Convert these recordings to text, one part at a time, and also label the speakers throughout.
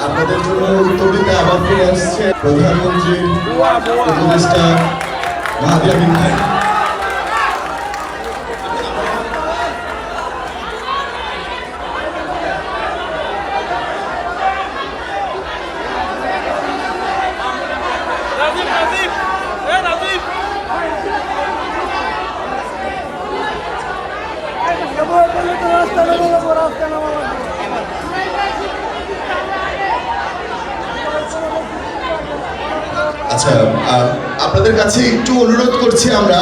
Speaker 1: আপনাদের জন্য উত্তর দিতে আবার ফিরে আসছে প্রধানমন্ত্রীর উপদেষ্টা মাহাদি আমিন ভাই। আচ্ছা, আপনাদের কাছে একটু অনুরোধ করছি, আমরা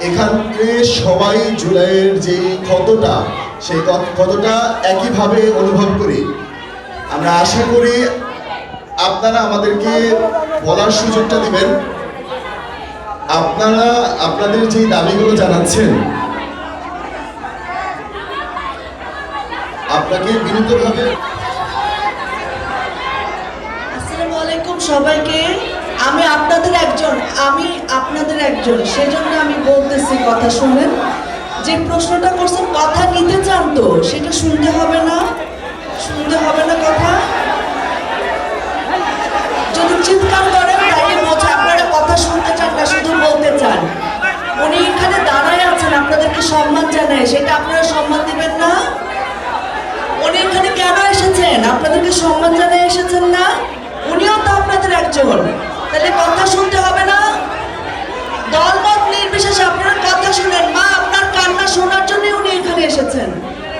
Speaker 1: এখানে সবাই জুলাইয়ের যে ক্ষতটা, সেই ক্ষতটা একইভাবে অনুভব করি। আমরা আশা করি আপনারা আমাদেরকে বলার সুযোগটা দিবেন। আপনারা আপনাদের যে দাবিগুলো জানাচ্ছেন, আপনাকে বিনীতভাবে
Speaker 2: আসসালামু আলাইকুম সবাইকে। আমি আপনাদের একজন, সেজন্য আমি বলতেছি, কথা শুনেন। যে প্রশ্নটা করছেন, কথা নিতে চান তো সেটা শুনতে হবে না কথা। যদি চিৎকার করেন তাহলে বোঝা আপনারা কথা শুনতে চান না, শুধু বলতে চান। উনি এখানে দাঁড়ায় আছেন, আপনাদেরকে সম্মান জানায়, সেটা আপনারা সম্মান দিবেন না? উনি এখানে কেন এসেছেন? আপনাদেরকে সম্মান জানায় এসেছেন না? উনিও তো আপনাদের একজন, তাহলে কথা শুনতে হবে না? দলমত নির্বিশেষে আপনারা কথা শুনেন। মা আপনার কান্না শোনার জন্য উনি এখানে এসেছেন,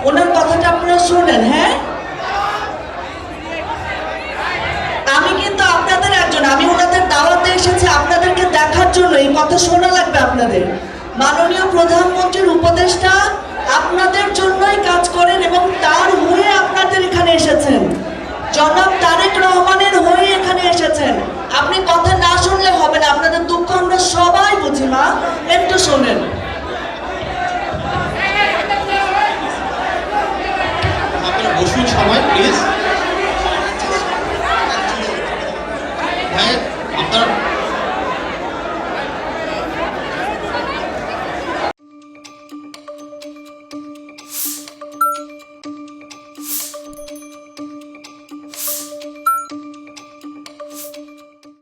Speaker 2: ওনার কথাটা আপনারা শোনেন। হ্যাঁ, আমি কিন্তু আপনাদের একজন, আমি ওনাদের দাওয়াতে এসেছি আপনাদেরকে দেখার জন্য। এই কথা শোনা লাগবে আপনাদের। মাননীয় প্রধানমন্ত্রীর উপদেষ্টা আপনাদের জন্যই কাজ করেন এবং তার হয়ে আপনাদের এখানে এসেছেন। জনাব তারেক রহমানের হয়ে এখানে এসেছেন। আপনি কথা না শুনলে হবে না, আপনাদের দুঃখ আমরা সবাই বুঝি। মা একটু শোনেন।